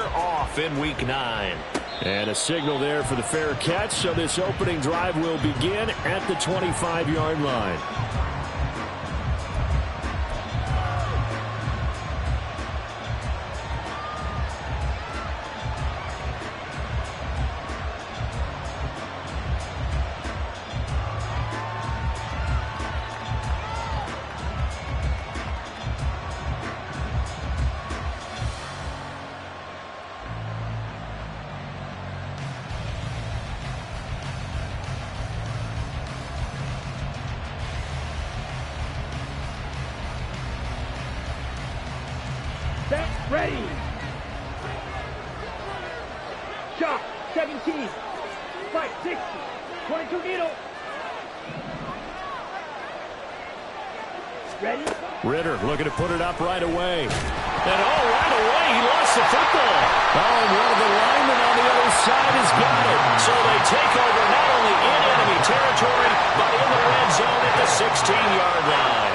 they're off in Week 9. And a signal there for the fair catch, so this opening drive will begin at the 25-yard line. Ready. Shot. 17. Fight. 60. 22 needle. Ready. Ritter looking to put it up right away. And right away he lost the football. And one of the linemen on the other side has got it. So they take over not only in enemy territory, but in the red zone at the 16-yard line.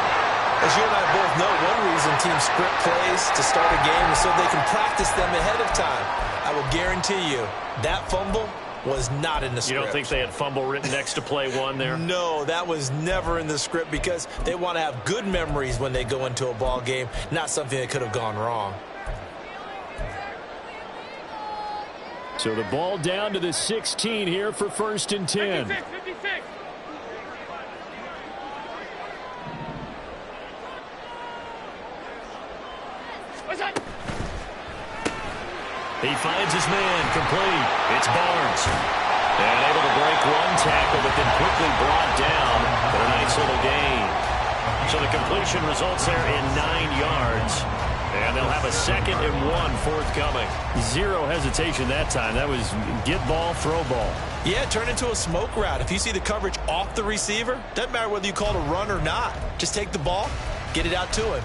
As you and I both know, one reason teams script plays to start a game is so they can practice them ahead of time. I will guarantee you that fumble was not in the script. You don't think they had fumble written next to play one there? No, that was never in the script because they want to have good memories when they go into a ball game, not something that could have gone wrong. So the ball down to the 16 here for 1st and 10. 56, 56. He finds his man, complete. It's Barnes. And able to break one tackle, but then quickly brought down for a nice little gain. So the completion results there in 9 yards. And they'll have a 2nd and 1 forthcoming. Zero hesitation that time. That was get ball, throw ball. Yeah, turn into a smoke route. If you see the coverage off the receiver, doesn't matter whether you call it a run or not. Just take the ball, get it out to him.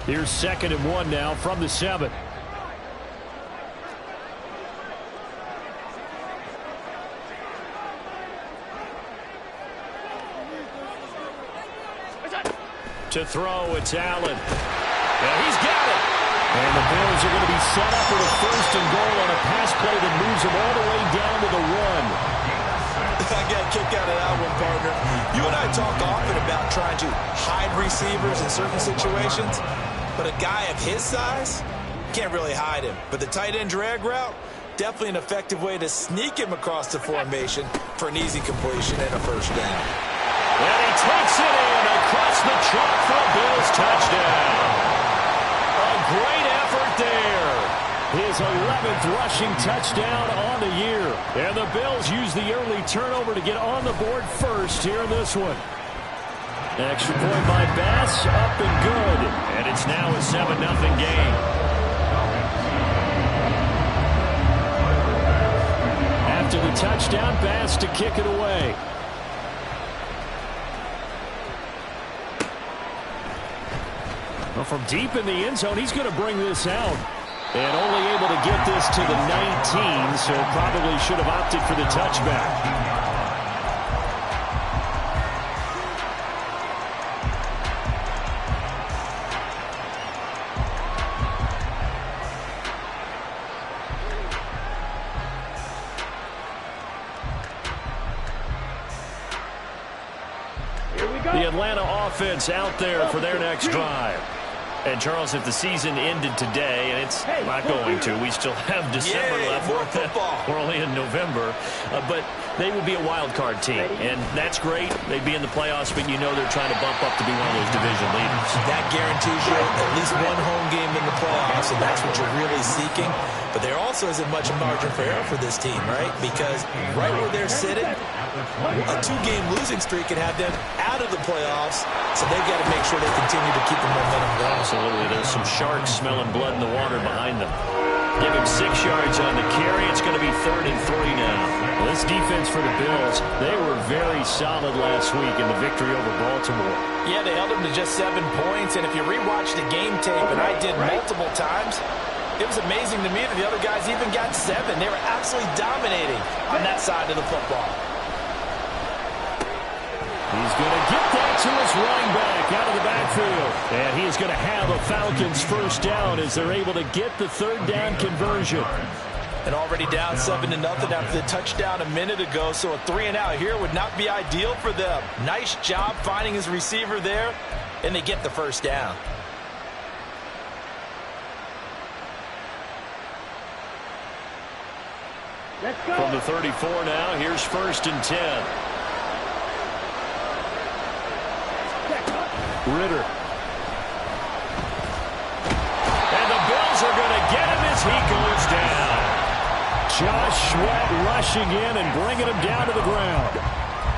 Here's 2nd and 1 now from the 7. To throw, it's Allen. And he's got it. And the Bills are going to be set up with a 1st and goal on a pass play that moves them all the way down to the 1. I got a kick out of that one, partner. You and I talk often about trying to hide receivers in certain situations, but a guy of his size can't really hide him. But the tight end drag route, definitely an effective way to sneak him across the formation for an easy completion and a 1st down. And he takes it in across the chalk for a Bills touchdown. A great effort there. His 11th rushing touchdown on the year. And the Bills use the early turnover to get on the board first here in this one. Extra point by Bass, up and good. And it's now a 7-0 game. After the touchdown, Bass to kick it away. Well, from deep in the end zone, he's going to bring this out. And only able to get this to the 19, so probably should have opted for the touchback. The Atlanta offense out there for their next drive. And, Charles, if the season ended today, and it's not going to, we still have December left. We're only in November. But they will be a wild card team, and that's great. They'd be in the playoffs, but you know they're trying to bump up to be one of those division leaders. That guarantees you at least one home game in the playoffs, and that's what you're really seeking. But there also isn't much margin for error for this team, right? Because right where they're sitting, a 2-game losing streak can have them out of the playoffs, so they've got to make sure they continue to keep the momentum going. Absolutely. There's some sharks smelling blood in the water behind them. Give him 6 yards on the carry. It's going to be 3rd and 3 now. Well, this defense for the Bills, they were very solid last week in the victory over Baltimore. Yeah, they held them to just 7 points, and if you rewatch the game tape, and I did multiple times, it was amazing to me that the other guys even got 7. They were absolutely dominating on that side of the football. He's going to get that to his running back out of the backfield. And he is going to have a Falcons first down as they're able to get the third down conversion. And already down 7-0 after the touchdown a minute ago, so a 3-and-out here would not be ideal for them. Nice job finding his receiver there, and they get the first down. Let's go. From the 34 now, here's 1st and 10. Ritter. And the Bills are going to get him as he goes down. Josh Sweat rushing in and bringing him down to the ground.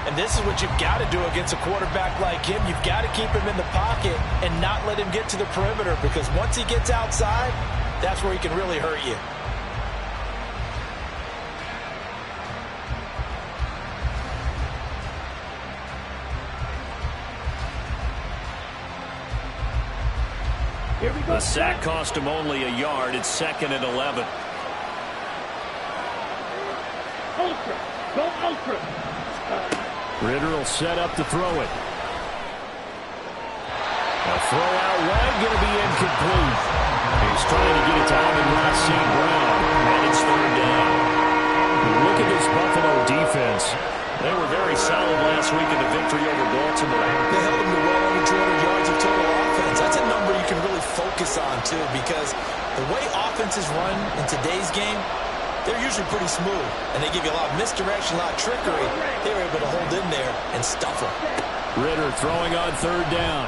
And this is what you've got to do against a quarterback like him. You've got to keep him in the pocket and not let him get to the perimeter, because once he gets outside, that's where he can really hurt you. Here we go. The sack cost him only a yard. It's 2nd and 11. Ultra. Go ultra. Ritter will set up to throw it. A throw out wide, going to be incomplete. He's trying to get it to Amon-Ra St. Brown, and it's 3rd down. Look at this Buffalo defense. They were very solid last week in the victory over Baltimore. They held them to well over 200 yards of total offense. That's a number you can really focus on, too, because the way offenses run in today's game, they're usually pretty smooth, and they give you a lot of misdirection, a lot of trickery. They were able to hold in there and stuff them. Ritter throwing on 3rd down.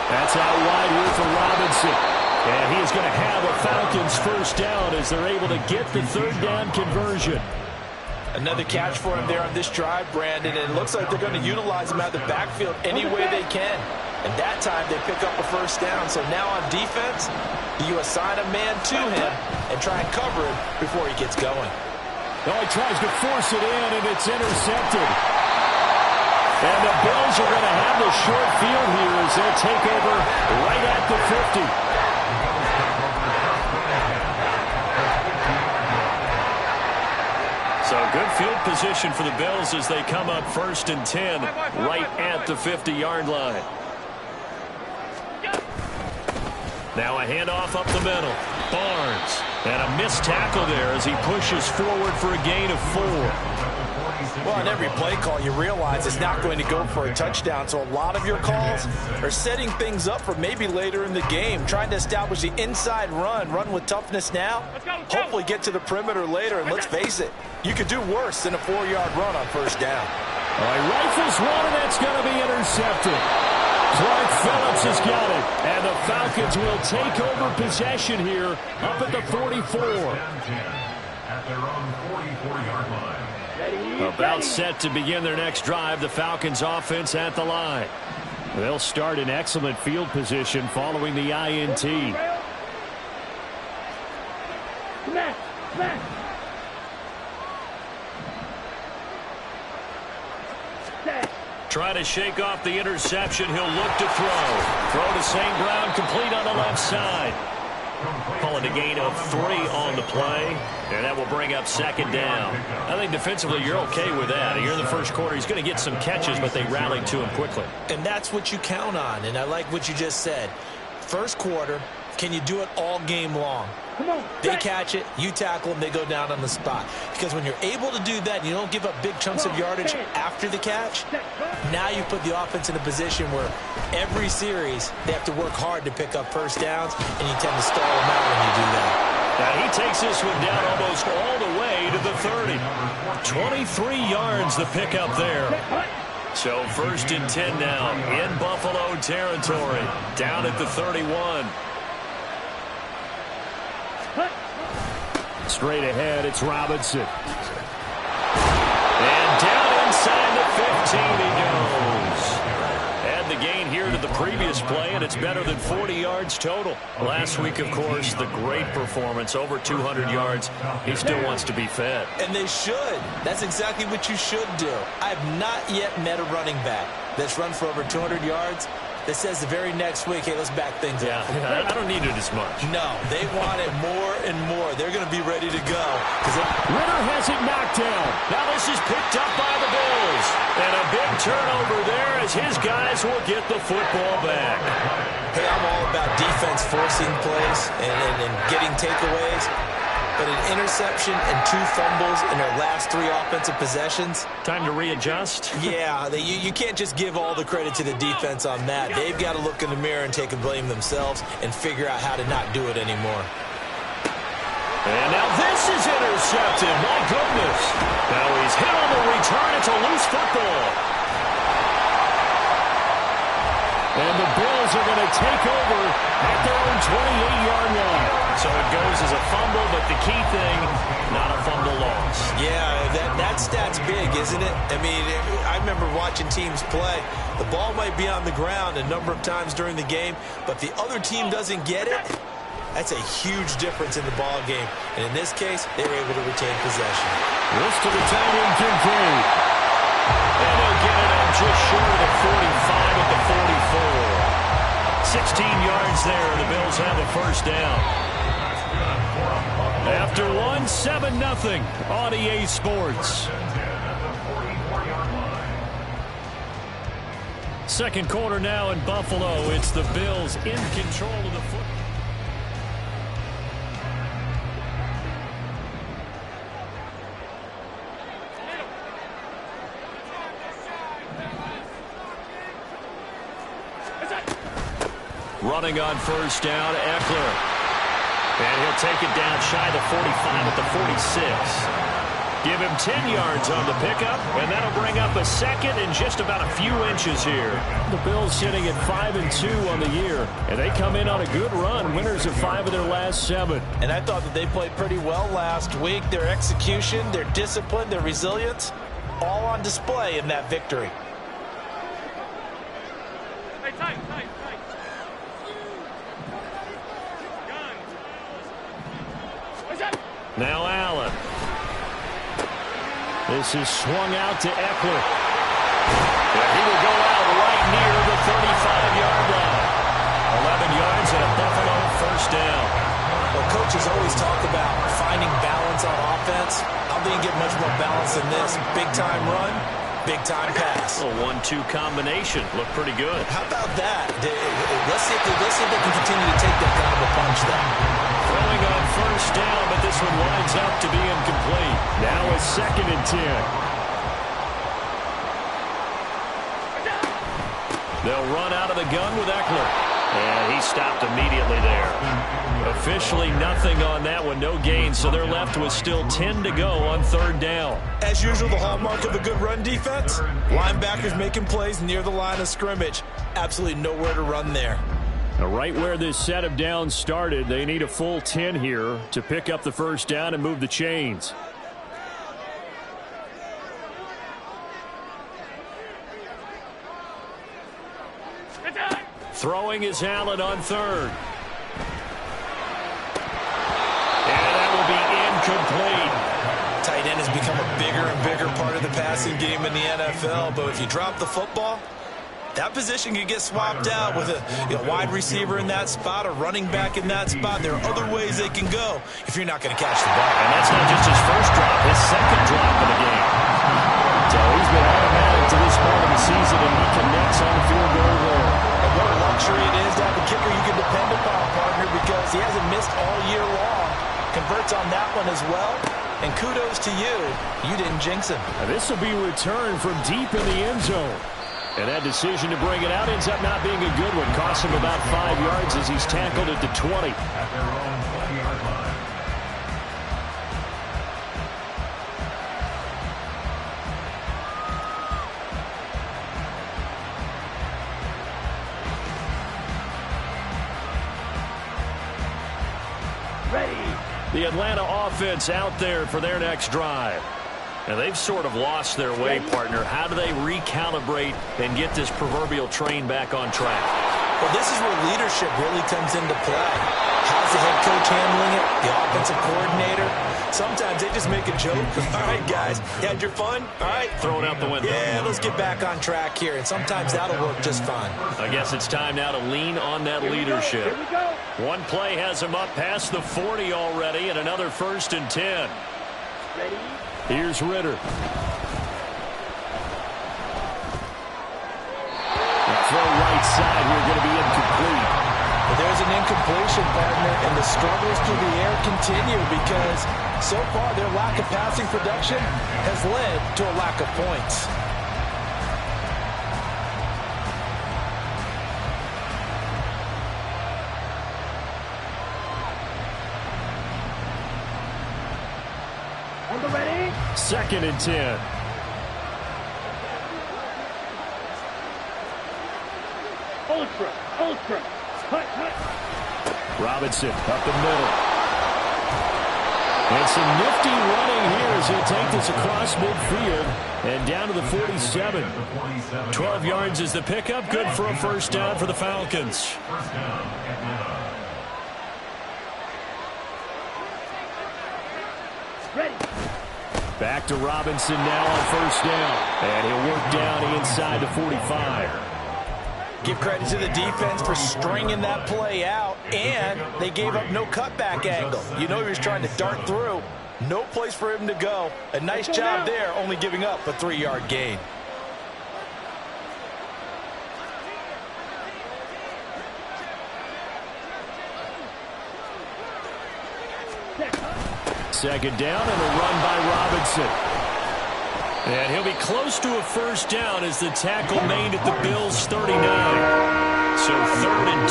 That's out wide here for Robinson. And he is going to have a Falcons first down as they're able to get the 3rd down conversion. Another catch for him there on this drive, Brandon, and it looks like they're going to utilize him out of the backfield any way they can. And that time they pick up a first down. So now on defense, you assign a man to him and try and cover him before he gets going. Oh, he tries to force it in, and it's intercepted. And the Bills are going to have the short field here as they'll take over right at the 50. So good field position for the Bills as they come up 1st and 10 right at the 50-yard line. Now a handoff up the middle. Barnes. And a missed tackle there as he pushes forward for a gain of 4. Well, on every play call, you realize it's not going to go for a touchdown. So a lot of your calls are setting things up for maybe later in the game, trying to establish the inside run with toughness now, hopefully get to the perimeter later. And let's face it, you could do worse than a 4-yard run on first down. All right, rifles one, and that's going to be intercepted. Clark Phillips has got it, and the Falcons will take over possession here up at the 44. At their own 44-yard line. About set to begin their next drive, the Falcons offense at the line. They'll start in excellent field position following the INT. Smash. Smash. Trying to shake off the interception. He'll look to throw. Throw to St. Brown, complete on the left side. Calling a gain of 3 on the play, and that will bring up 2nd down. I think defensively you're okay with that. Here in the first quarter, he's going to get some catches, but they rallied to him quickly. And that's what you count on, and I like what you just said. First quarter, can you do it all game long? Come on. They catch it, you tackle them, they go down on the spot. Because when you're able to do that and you don't give up big chunks of yardage after the catch, now you put the offense in a position where every series they have to work hard to pick up first downs, and you tend to stall them out when you do that. Now he takes this one down almost all the way to the 30. 23 yards the pickup there. So 1st and 10 now in Buffalo territory, down at the 31. Straight ahead, it's Robinson. And down inside the 15 he goes. Add the gain here to the previous play, and it's better than 40 yards total. Last week, of course, the great performance, over 200 yards. He still wants to be fed. And they should. That's exactly what you should do. I have not yet met a running back that's run for over 200 yards that says the very next week, hey, let's back things up. Yeah, I don't need it as much. No, they want it more and more. They're going to be ready to go. Ritter has it knocked down. Now this is picked up by the Bills. And a big turnover there as his guys will get the football back. Hey, I'm all about defense forcing plays and getting takeaways. But an interception and 2 fumbles in their last 3 offensive possessions. Time to readjust? Yeah, you can't just give all the credit to the defense on that. They've got to look in the mirror and take a blame themselves and figure out how to not do it anymore. And now this is intercepted. My goodness. Now he's hit on the return. It's a loose football. And the Bills are going to take over at their own 28-yard line. So it goes as a fumble, but the key thing, not a fumble loss. Yeah, that stat's big, isn't it? I mean, I remember watching teams play. The ball might be on the ground a number of times during the game, but the other team doesn't get it. That's a huge difference in the ball game. And in this case, they were able to retain possession. This to the tight end, Kincaid. And they'll get it up just short of the 45 at the 44. 16 yards there. The Bills have a first down. After 1, 7-0 on EA Sports. Second quarter now in Buffalo. It's the Bills in control of the football. Running on first down, Eckler. And he'll take it down shy of the 45 at the 46. Give him 10 yards on the pickup, and that'll bring up a second and just about a few inches here. The Bills sitting at 5-2 on the year, and they come in on a good run, winners of 5 of their last 7. And I thought that they played pretty well last week. Their execution, their discipline, their resilience, all on display in that victory. Hey, tight. Now Allen. This is swung out to Eckler. And he will go out right near the 35-yard line. 11 yards and a Buffalo first down. Well, coaches always talk about finding balance on offense. I don't think you get much more balance than this. Big-time run, big-time pass. A 1-2 combination. Looked pretty good. How about that? Let's see if they can continue to take that kind of a punch there. Throwing on first down, but this one winds up to be incomplete. Now a 2nd and 10. They'll run out of the gun with Eckler. And he stopped immediately there. Officially nothing on that one, no gain, so they're left with still 10 to go on 3rd down. As usual, the hallmark of a good run defense, linebackers making plays near the line of scrimmage. Absolutely nowhere to run there. Now, right where this set of downs started, they need a full 10 here to pick up the first down and move the chains. Throwing is Allen on 3rd. And that will be incomplete. Tight end has become a bigger and bigger part of the passing game in the NFL, but if you drop the football, that position can get swapped out with a wide receiver in that spot, a running back in that spot. There are other ways they can go if you're not going to catch the ball. And that's not just his first drop, his 2nd drop of the game. So he's been automatic to this part of the season, and he connects on the field goal there. And what a luxury it is to have a kicker you can depend upon, partner, because he hasn't missed all year long. Converts on that one as well. And kudos to you. You didn't jinx him. Now this will be returned from deep in the end zone. And that decision to bring it out ends up not being a good one. Costs him about 5 yards as he's tackled at the 20. At their own 20-yard line. The Atlanta offense out there for their next drive. And they've sort of lost their way, partner. How do they recalibrate and get this proverbial train back on track? Well, this is where leadership really comes into play. How's the head coach handling it? The offensive coordinator? Sometimes they just make a joke. All right, guys, you had your fun? All right. Throw it out the window. Yeah, let's get back on track here. And sometimes that'll work just fine. I guess it's time now to lean on that leadership. Here we go. One play has him up past the 40 already, and another 1st and 10. Ready? Here's Ritter. Throw right side here, going to be incomplete. But there's an incompletion, partner, and the struggles through the air continue because so far their lack of passing production has led to a lack of points. On the ready? 2nd and 10. Ultra. Ultra. Hut, hut. Robinson up the middle. And some nifty running here as he'll take this across midfield and down to the 47. 12 yards is the pickup. Good for a 1st down for the Falcons. Ready. Back to Robinson now on 1st down. And he'll work down inside the 45. Give credit to the defense for stringing that play out, and they gave up no cutback angle. You know he was trying to dart through. No place for him to go. A nice job there, only giving up a 3-yard gain. Second down and a run by Robinson. And he'll be close to a 1st down as the tackle made at the Bills' 39. So 3rd and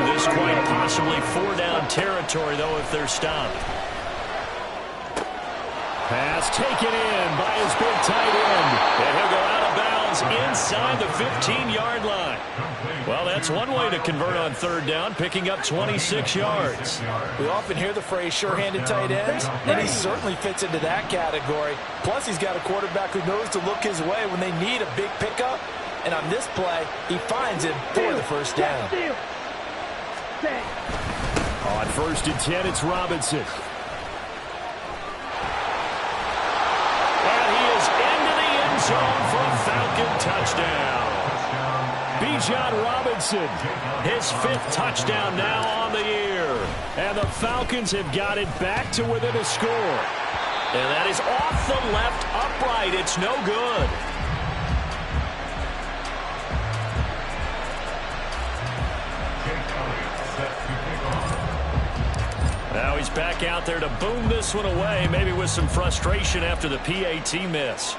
2. This quite possibly 4-down territory, though, if they're stopped. Pass taken in by his big tight end. And he'll go out of bounds inside the 15-yard line. Well, that's one way to convert on 3rd down, picking up 26 yards. We often hear the phrase sure-handed tight ends, and he certainly fits into that category. Plus, he's got a quarterback who knows to look his way when they need a big pickup. And on this play, he finds him for the 1st down. On 1st and 10, it's Robinson. And he is into the end zone for a Falcon touchdown. Bijan Robinson, his 5th touchdown now on the year. And the Falcons have got it back to within a score. And that is off the left upright. It's no good. Now he's back out there to boom this one away, maybe with some frustration after the PAT miss.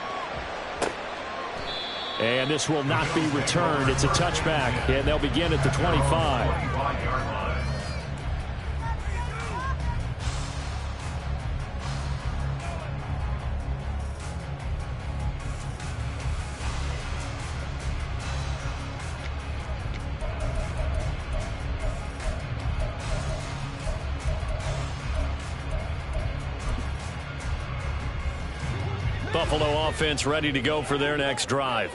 And this will not be returned. It's a touchback, and they'll begin at the 25. Buffalo offense ready to go for their next drive.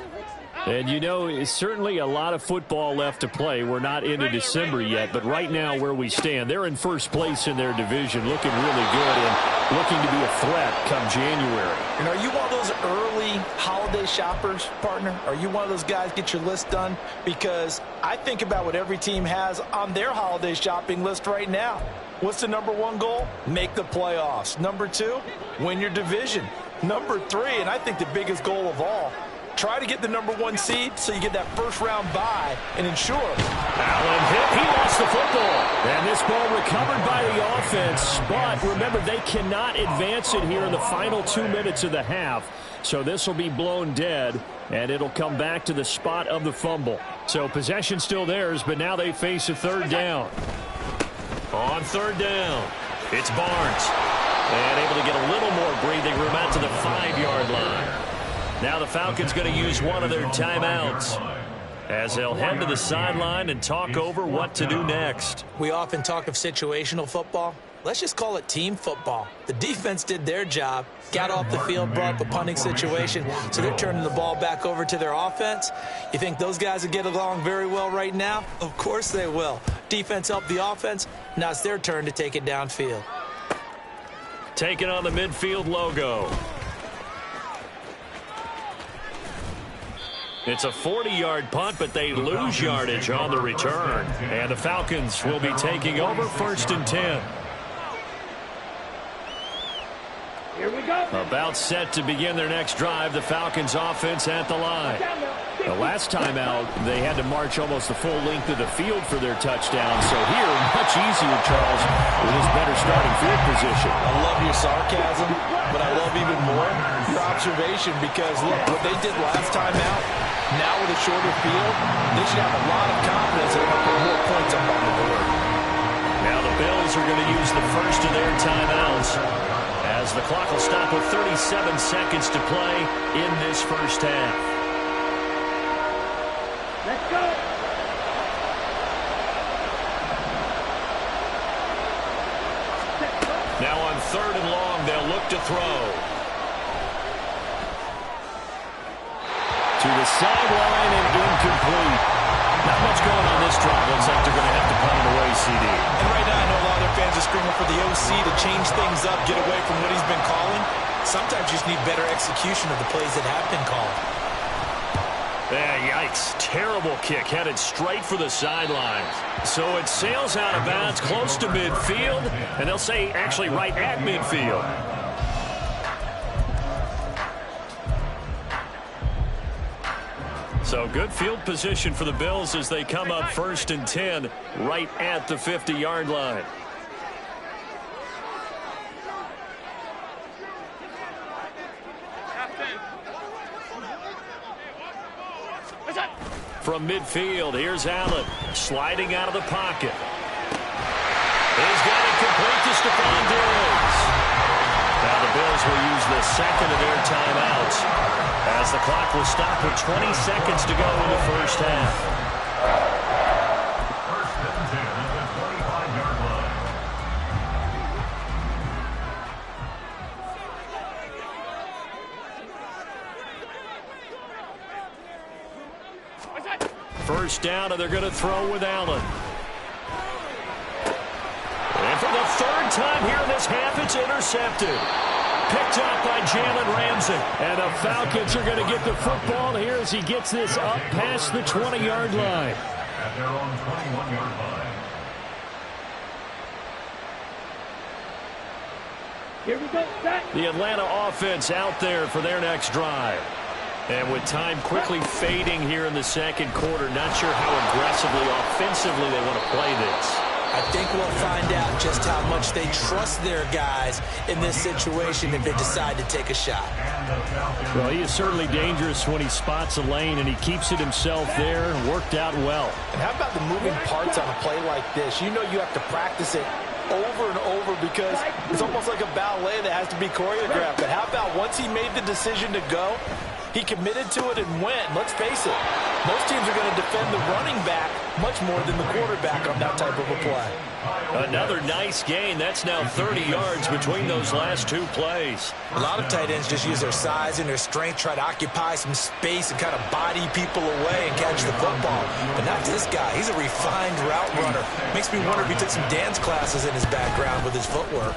And, you know, it's certainly a lot of football left to play. We're not into December yet, but right now where we stand, they're in 1st place in their division, looking really good and looking to be a threat come January. And are you one of those early holiday shoppers, partner? Are you one of those guys get your list done? Because I think about what every team has on their holiday shopping list right now. What's the #1 goal? Make the playoffs. #2, win your division. #3, and I think the biggest goal of all, try to get the #1 seed so you get that 1st-round bye and ensure. Allen hit. He lost the football. And this ball recovered by the offense. But remember, they cannot advance it here in the final 2 minutes of the half. So this will be blown dead, and it'll come back to the spot of the fumble. So possession still theirs, but now they face a 3rd down. On 3rd down, it's Barnes. And able to get a little more breathing room out to the 5-yard line. Now the Falcons going to use one of their timeouts as they'll head to the sideline and talk over what to do next. We often talk of situational football. Let's just call it team football. The defense did their job, got off the field, brought up a punting situation, so they're turning the ball back over to their offense. You think those guys will get along very well right now? Of course they will. Defense helped the offense. Now it's their turn to take it downfield. Taking on the midfield logo. It's a 40-yard punt, but they lose yardage on the return. And the Falcons will be taking over 1st and 10. Here we go. About set to begin their next drive, the Falcons offense at the line. The last time out, they had to march almost the full length of the field for their touchdown. So here, much easier, Charles, with his better starting field position. I love your sarcasm, but I love even more your observation because, look, what they did last time out, now with a shorter field, they should have a lot of confidence that they're going to put more points up on the board. Now the Bills are going to use the first of their timeouts as the clock will stop with 37 seconds to play in this first half. Let's go. Now on 3rd and long, they'll look to throw. To the sideline and incomplete. Not much going on this drive. Looks like they're going to have to punt it away, CD. And right now, I know a lot of their fans are screaming for the OC to change things up, get away from what he's been calling. Sometimes you just need better execution of the plays that have been called. Yeah, yikes. Terrible kick headed straight for the sidelines. So it sails out of bounds close to midfield, and they'll say actually right at midfield. So good field position for the Bills as they come up 1st and 10 right at the 50-yard line. From midfield, here's Allen sliding out of the pocket. He's got it complete to Stephon Diggs. Now the Bills will use the second of their timeouts as the clock will stop with 20 seconds to go in the first half. 1st and 10 at the 25-yard line. First down, and they're going to throw with Allen. And for the 3rd time here in this half, it's intercepted. Picked up by Jalen Ramsey. And the Falcons are going to get the football here as he gets this up past the 20-yard line. At their own 21-yard line. Here we go. Set. The Atlanta offense out there for their next drive. And with time quickly fading here in the second quarter, not sure how aggressively, offensively they want to play this. I think we'll find out just how much they trust their guys in this situation if they decide to take a shot. Well, he is certainly dangerous when he spots a lane, and he keeps it himself there and worked out well. And how about the moving parts on a play like this? You know you have to practice it over and over because it's almost like a ballet that has to be choreographed. But how about once he made the decision to go, he committed to it and went. Let's face it, most teams are going to defend the running back much more than the quarterback on that type of a play. Another nice gain. That's now 30 yards between those last two plays. A lot of tight ends just use their size and their strength, try to occupy some space and kind of body people away and catch the football. But not this guy. He's a refined route runner. Makes me wonder if he took some dance classes in his background with his footwork.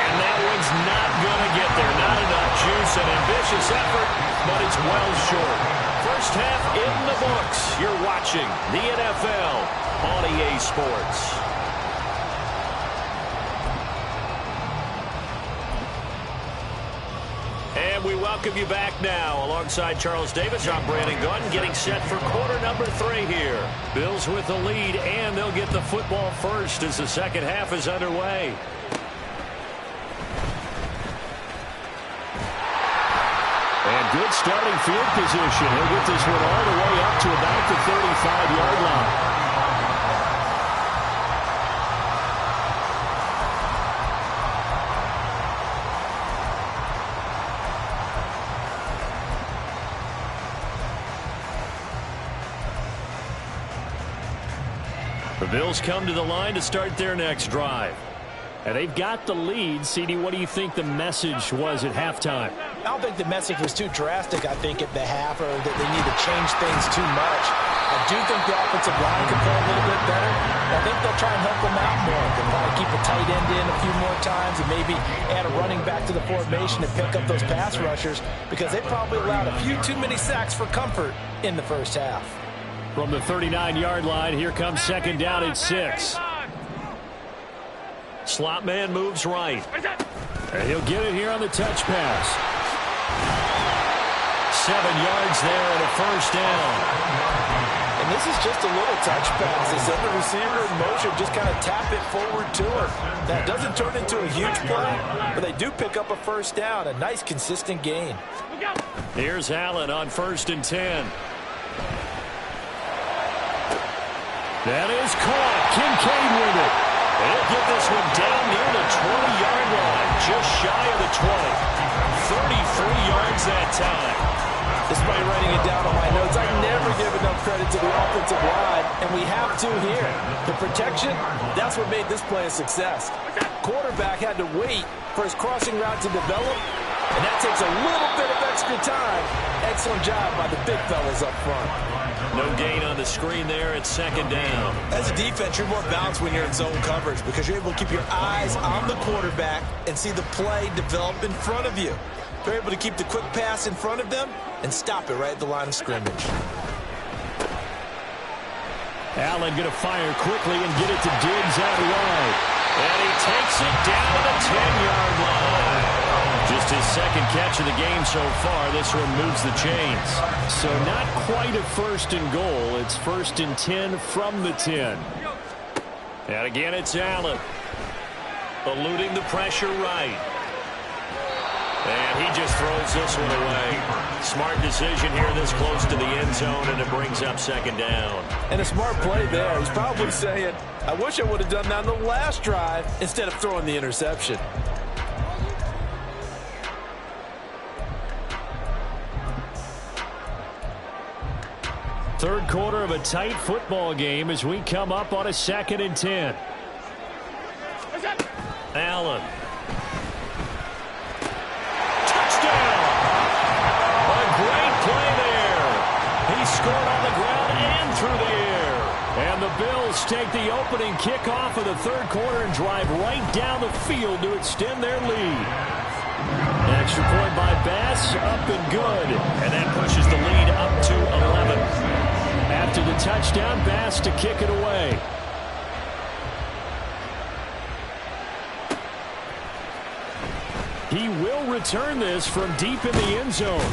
And that one's not going to get there. Not enough juice. An ambitious effort, but it's well short. First half in the books. You're watching the NFL on EA Sports. And we welcome you back now. Alongside Charles Davis, I'm Brandon Gunn, getting set for quarter number 3 here. Bills with the lead, and they'll get the football first as the second half is underway. And good starting field position. He'll get this one all the way up to about the 35-yard line. The Bills come to the line to start their next drive. And they've got the lead. CD, what do you think the message was at halftime? I don't think the message was too drastic, I think, at the half, or that they need to change things too much. I do think the offensive line can play a little bit better. I think they'll try and help them out more. They'll probably keep a tight end in a few more times and maybe add a running back to the formation and pick up those pass rushers, because they probably allowed a few too many sacks for comfort in the first half. From the 39-yard line, here comes second down at 6. Slot man moves right. And he'll get it here on the touch pass. 7 yards there and a first down. And this is just a little touch pass. They send the receiver in motion, just kind of tap it forward to him. That doesn't turn into a huge play, but they do pick up a first down. A nice, consistent gain. Here's Allen on 1st and 10. That is caught. Kincaid with it. He'll get this one down near the 20-yard line, just shy of the 20. 33 yards that time. Despite writing it down on my notes, I never give enough credit to the offensive line, and we have to here. The protection, that's what made this play a success. Quarterback had to wait for his crossing route to develop, and that takes a little bit of extra time. Excellent job by the big fellas up front. No gain on the screen there. It's second down. As a defense, you're more balanced when you're in zone coverage because you're able to keep your eyes on the quarterback and see the play develop in front of you. They're able to keep the quick pass in front of them and stop it right at the line of scrimmage. Allen going to fire quickly and get it to Diggs out wide. And he takes it down to the 10-yard line. Just his second catch of the game so far. This one moves the chains. So not quite a 1st and goal. It's 1st and 10 from the 10. And again, it's Allen. Eluding the pressure right. And he just throws this one away. Smart decision here this close to the end zone, and it brings up second down. And a smart play there. He's probably saying, I wish I would have done that on the last drive instead of throwing the interception. Third quarter of a tight football game as we come up on a 2nd and 10. Allen. Touchdown! A great play there. He scored on the ground and through the air. And the Bills take the opening kickoff of the third quarter and drive right down the field to extend their lead. Extra point by Bass, up and good. And that pushes the lead up to 11. After the touchdown, Bass to kick it away. He will return this from deep in the end zone.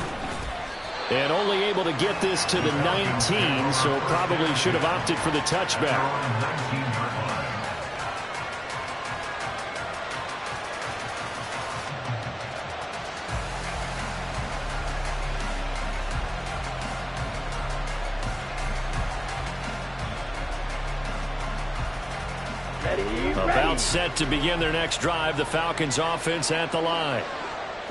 And only able to get this to the 19, so probably should have opted for the touchback. About set to begin their next drive. The Falcons offense at the line.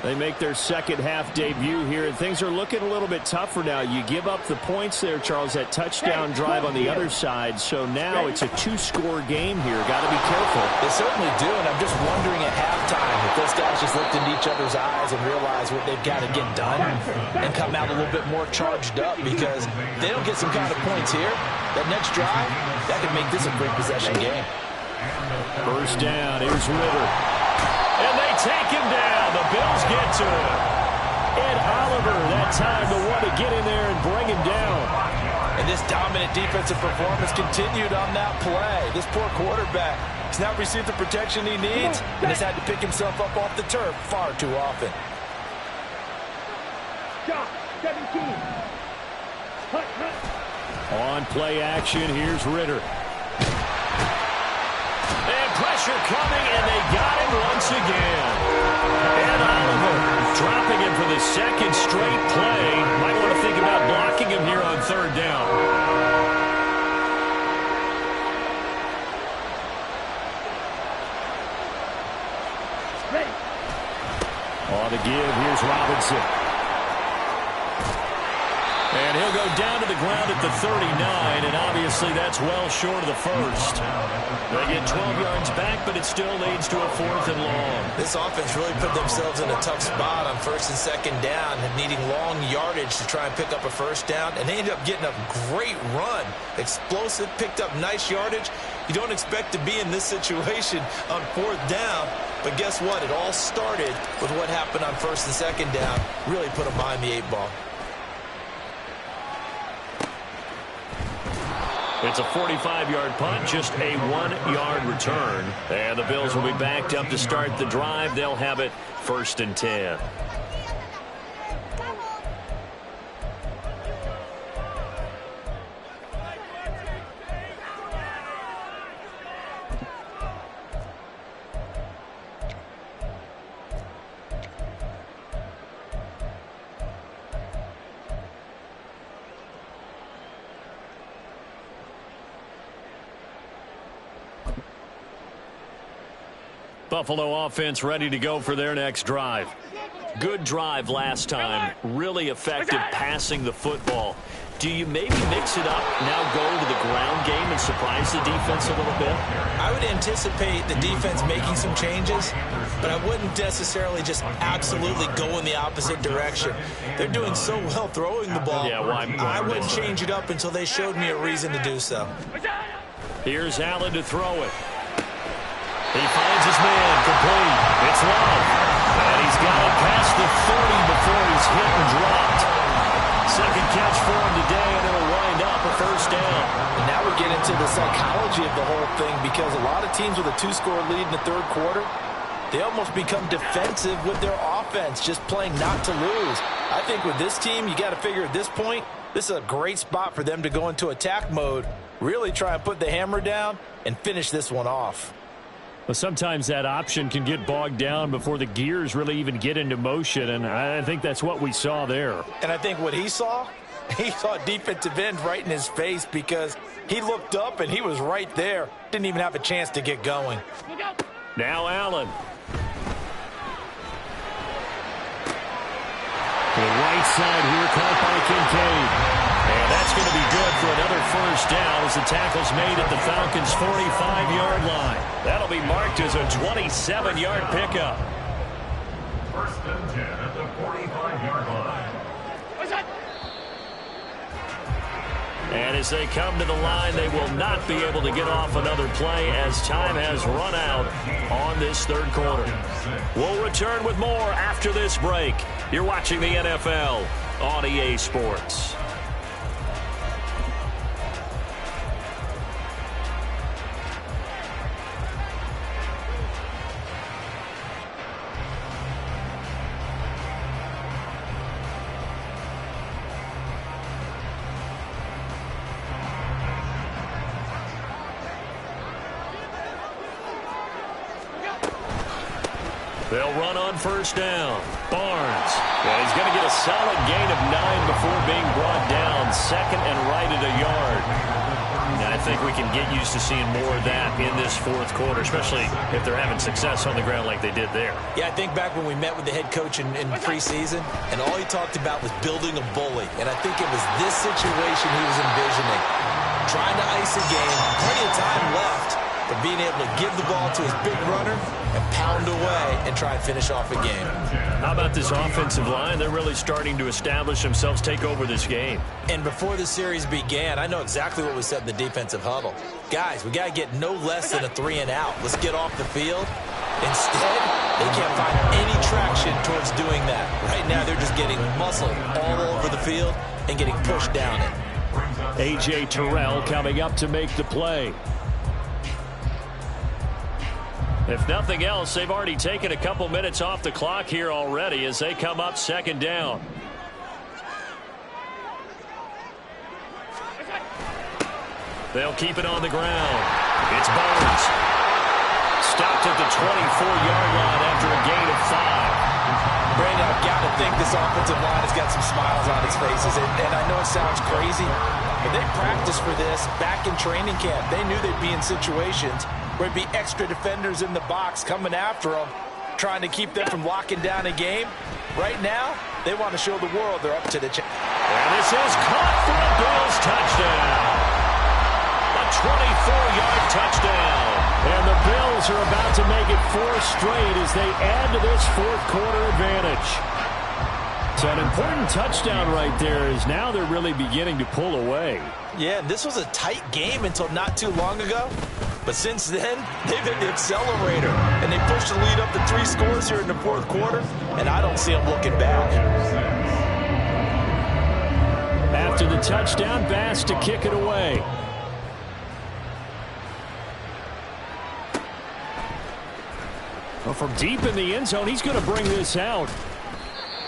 They make their second half debut here, and things are looking a little bit tougher now. You give up the points there, Charles, that touchdown drive on the other side. So now it's a 2-score game here. Got to be careful. They certainly do, and I'm just wondering at halftime if those guys just looked into each other's eyes and realize what they've got to get done and come out a little bit more charged up, because if they don't get some kind of points here, that next drive, that could make this a great possession game. First down, here's Ritter. And they take him down. The Bills get to him. Ed Oliver, that time the one to get in there and bring him down. And this dominant defensive performance continued on that play. This poor quarterback has not received the protection he needs and has had to pick himself up off the turf far too often. Shot 17. Hut, hut. On play action, here's Ritter. And pressure coming, and they got him once again. And Oliver dropping him for the second straight play. Might want to think about blocking him here on third down. Ready. On the give, here's Robinson. And And he'll go down to the ground at the 39, and obviously that's well short of the first. They get 12 yards back, but it still leads to a 4th and long. This offense really put themselves in a tough spot on 1st and 2nd down, needing long yardage to try and pick up a 1st down, and they ended up getting a great run. Explosive, picked up nice yardage. You don't expect to be in this situation on 4th down, but guess what? It all started with what happened on 1st and 2nd down. Really put them behind the 8 ball. It's a 45-yard punt, just a 1-yard return. And the Bills will be backed up to start the drive. They'll have it 1st and 10. Buffalo offense ready to go for their next drive. Good drive last time. Really effective passing the football. Do you maybe mix it up, now go to the ground game and surprise the defense a little bit? I would anticipate the defense making some changes, but I wouldn't necessarily just absolutely go in the opposite direction. They're doing so well throwing the ball. Yeah, I wouldn't change it up until they showed me a reason to do so. Here's Allen to throw it. He finds his man, complete. It's Love. And he's got it past the 30 before he's hit and dropped. Second catch for him today, and it'll wind up a 1st down. And now we get into the psychology of the whole thing, because a lot of teams with a 2-score lead in the 3rd quarter, they almost become defensive with their offense, just playing not to lose. I think with this team, you got to figure at this point, this is a great spot for them to go into attack mode, really try and put the hammer down and finish this one off. Well, sometimes that option can get bogged down before the gears really even get into motion, and I think that's what we saw there. And I think what he saw defensive end right in his face, because he looked up and he was right there. Didn't even have a chance to get going. Now Allen. To the right side here, caught by Kincaid. And that's going to be good for another 1st down as the tackle's made at the Falcons' 45-yard line. That'll be marked as a 27-yard pickup. 1st and 10 at the 45-yard line. And as they come to the line, they will not be able to get off another play as time has run out on this 3rd quarter. We'll return with more after this break. You're watching the NFL on EA Sports. They'll run on 1st down. Barnes. And he's going to get a solid gain of 9 before being brought down. 2nd and right at a yard. And I think we can get used to seeing more of that in this 4th quarter, especially if they're having success on the ground like they did there. Yeah, I think back when we met with the head coach in preseason, and all he talked about was building a bully. And I think it was this situation he was envisioning. Trying to ice a game, plenty of time left, but being able to give the ball to his big runner and pound away and try and finish off a game. How about this offensive line? They're really starting to establish themselves, take over this game. And before the series began, I know exactly what was said in the defensive huddle. Guys, we got to get no less than a 3-and-out. Let's get off the field. Instead, they can't find any traction towards doing that. Right now, they're just getting muscled all over the field and getting pushed down it. A.J. Terrell coming up to make the play. If nothing else, they've already taken a couple minutes off the clock here already as they come up 2nd down. They'll keep it on the ground. It's Barnes. Stopped at the 24-yard line after a gain of 5. Brandon, I've got to think this offensive line has got some smiles on its faces. And I know it sounds crazy, but they practiced for this back in training camp. They knew they'd be in situations where it'd be extra defenders in the box coming after them, trying to keep them from locking down a game. Right now, they want to show the world they're up to the challenge. And this is caught for a Bills touchdown. A 24-yard touchdown. And the Bills are about to make it 4 straight as they add to this fourth-quarter advantage. So an important touchdown right there is now they're really beginning to pull away. Yeah, this was a tight game until not too long ago. But since then, they've hit the accelerator. And they pushed the lead up to 3 scores here in the fourth quarter. And I don't see them looking back. After the touchdown, Bass to kick it away. Well, from deep in the end zone, he's going to bring this out.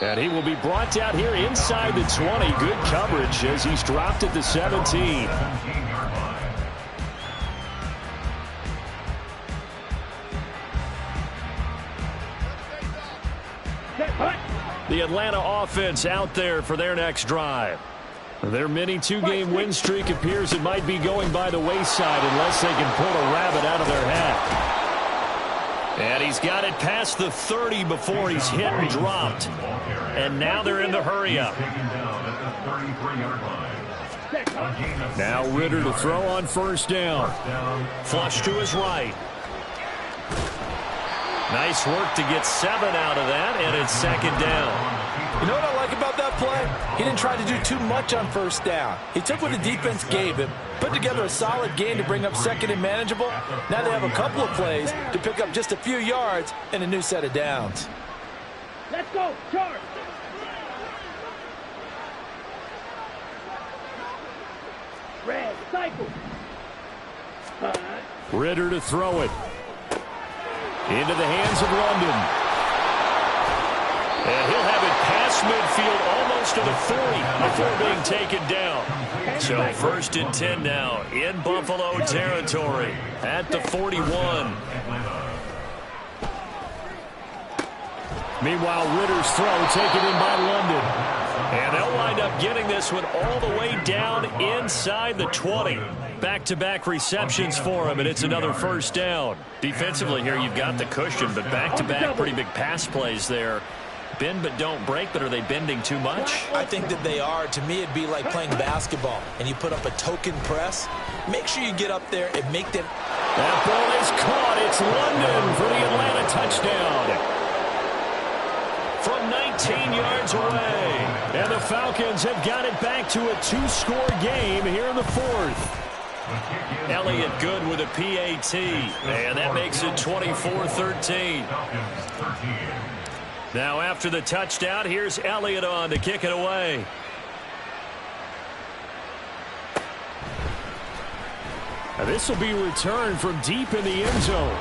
And he will be brought down here inside the 20. Good coverage as he's dropped at the 17. The Atlanta offense out there for their next drive. Their mini 2-game win streak appears it might be going by the wayside unless they can pull a rabbit out of their hat. And he's got it past the 30 before he's hit and dropped. And now they're in the hurry-up. Now Ritter to throw on first down. Flush to his right. Nice work to get 7 out of that, and it's second down. You know what I like about that play? He didn't try to do too much on first down. He took what the defense gave him, put together a solid game to bring up second and manageable. Now they have a couple of plays to pick up just a few yards and a new set of downs. Let's go, charge. Red, cycle. Ritter to throw it. Into the hands of London. And he'll have it past midfield almost to the 40 before being taken down. So first and 10 now in Buffalo territory at the 41. Meanwhile, Ritter's throw taken in by London. And they'll wind up getting this one all the way down inside the 20. Back-to-back receptions for him, and it's another first down. Defensively here, you've got the cushion, but back-to-back pretty big pass plays there. Bend but don't break, but are they bending too much? I think that they are. To me, it'd be like playing basketball, and you put up a token press. Make sure you get up there and make them. That ball is caught. It's London for the Atlanta touchdown. From 19 yards away. And the Falcons have got it back to a 2-score game here in the fourth. Elliott good with a PAT. And that makes it 24-13. Now after the touchdown, here's Elliott on to kick it away. And this will be returned from deep in the end zone.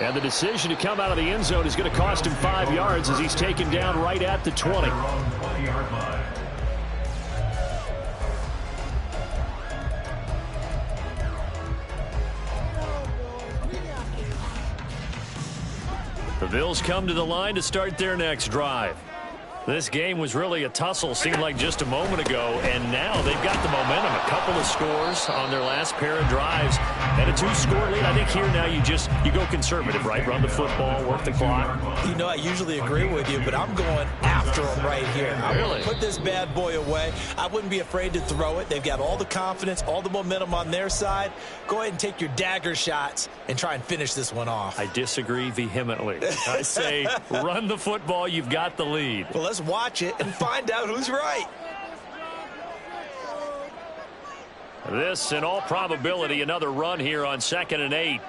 And the decision to come out of the end zone is going to cost him 5 yards as he's taken down right at the 20. The Bills come to the line to start their next drive. This game was really a tussle, seemed like just a moment ago, and now they've got the momentum. A couple of scores on their last pair of drives and a 2-score lead. I think here now you go conservative, right? Run the football, work the clock. You know, I usually agree with you, but I'm going after them right here. I'm going to put this bad boy away. I wouldn't be afraid to throw it. They've got all the confidence, all the momentum on their side. Go ahead and take your dagger shots and try and finish this one off. I disagree vehemently. I say run the football. You've got the lead. Well, let's watch it and find out who's right. This, in all probability, another run here on 2nd and 8.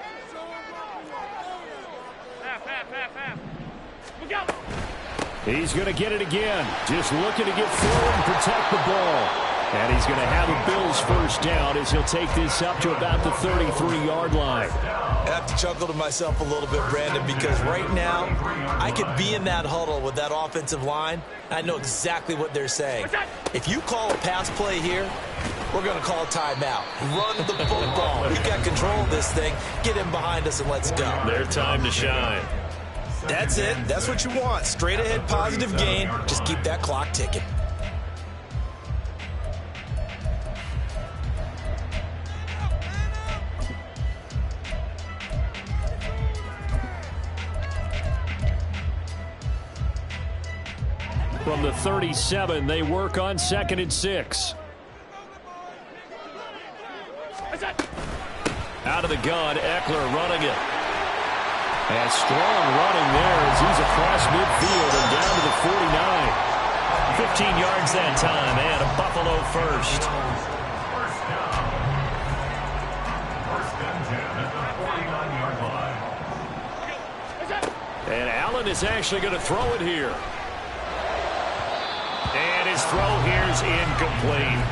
He's going to get it again. Just looking to get forward and protect the ball. And he's going to have a Bills first down as he'll take this up to about the 33-yard line. I have to chuckle to myself a little bit, Brandon, because right now I could be in that huddle with that offensive line. I know exactly what they're saying. If you call a pass play here, we're going to call a timeout. Run the football. We've got control of this thing. Get in behind us and let's go. Their time to shine. That's it. That's what you want. Straight ahead, positive gain. Just keep that clock ticking. From the 37, they work on 2nd and 6. Out of the gun, Eckler running it. And strong running there as he's across midfield and down to the 49. 15 yards that time, and a Buffalo first. First and 10 at the 49-yard line. And Allen is actually going to throw it here. And his throw here's incomplete.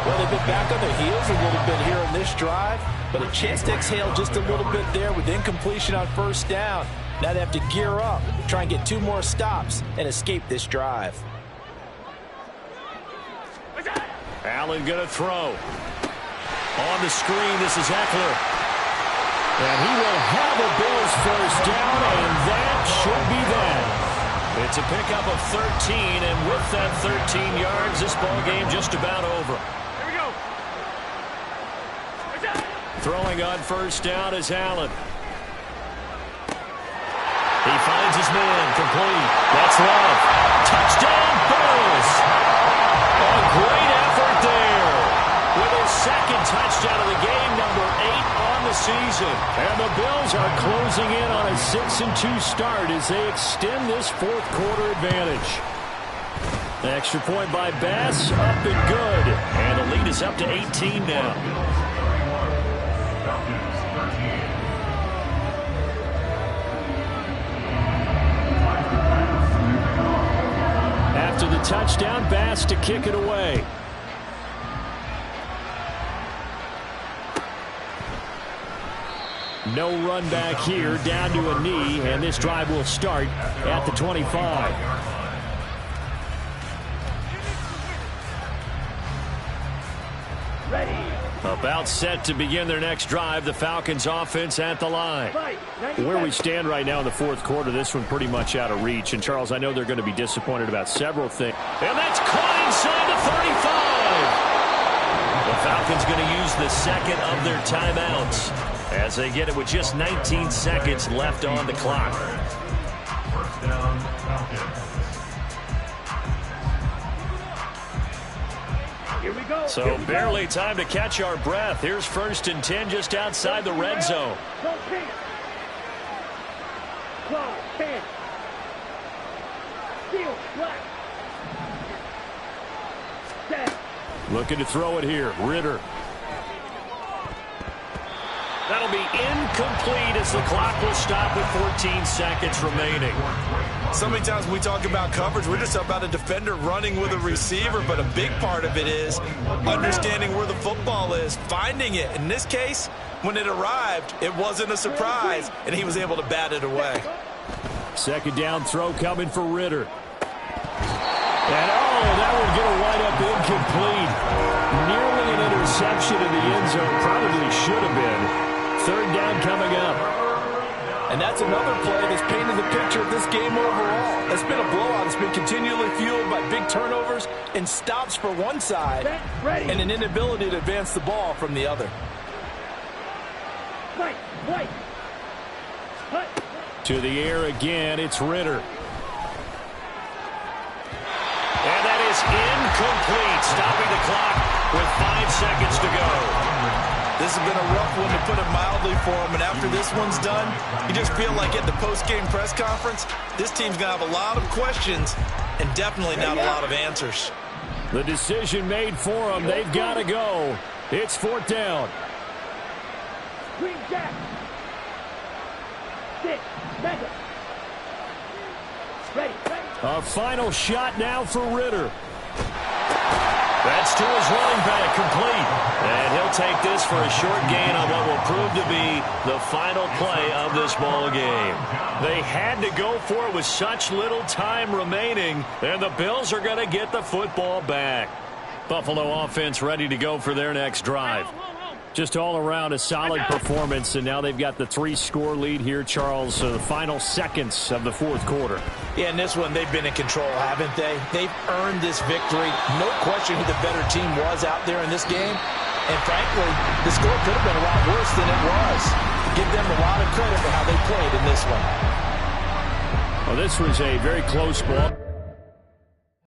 Well, they've been back on their heels a little bit here in this drive, but a chance to exhale just a little bit there with incompletion on first down. Now they have to gear up, try and get 2 more stops, and escape this drive. Allen going to throw. On the screen, this is Eckler. And he will have a Bills first down, and that should be that. It's a pickup of 13, and with that 13 yards, this ball game just about over. Here we go. Throwing on first down is Allen. He finds his man, complete. That's Love. Touchdown, Bills! A great effort there. With his second touchdown of the game, number 8 on the season. And the Bills are closing in on a 6-2 start as they extend this 4th quarter advantage. The extra point by Bass, up and good. And the lead is up to 18 now. Falcons 13. After the touchdown, Bass to kick it away. No run back here, down to a knee, and this drive will start at the 25. Ready. About set to begin their next drive, the Falcons offense at the line. Where we stand right now in the 4th quarter, this one pretty much out of reach. And, Charles, I know they're going to be disappointed about several things. And that's caught inside the 35. The Falcons going to use the second of their timeouts as they get it with just 19 seconds left on the clock. First down, Falcons. Here we go. So barely time to catch our breath. Here's 1st and 10 just outside the red zone. Go pin. Claw, pin. Steal, black. Set. Looking to throw it here, Ritter. That'll be incomplete as the clock will stop with 14 seconds remaining. So many times when we talk about coverage, we're just about a defender running with a receiver, but a big part of it is understanding where the football is, finding it. In this case, when it arrived, it wasn't a surprise, and he was able to bat it away. 2nd down throw coming for Ritter. And, that would get a wide-up incomplete. Nearly an interception in the end zone. Probably should have been. 3rd down coming up. And that's another play that's painted the picture of this game overall. It's been a blowout. It's been continually fueled by big turnovers and stops for one side and an inability to advance the ball from the other. Wait. To the air again, it's Ritter. And that is incomplete, stopping the clock with 5 seconds to go. This has been a rough one, to put it mildly, for him. And after this one's done, you just feel like at the post-game press conference, this team's going to have a lot of questions and definitely not a lot of answers. The decision made for them. They've got to go. It's 4th down. Green jack. 6. Mega. Ready. A final shot now for Ritter. That's to his running back, complete. And he'll take this for a short gain on what will prove to be the final play of this ball game. They had to go for it with such little time remaining, and the Bills are going to get the football back. Buffalo offense ready to go for their next drive. Just all around a solid performance, and now they've got the 3-score lead here, Charles. So the final seconds of the 4th quarter. Yeah, in this one, they've been in control, haven't they? They've earned this victory. No question who the better team was out there in this game. And frankly, the score could have been a lot worse than it was. Give them a lot of credit for how they played in this one. Well, this was a very close ball.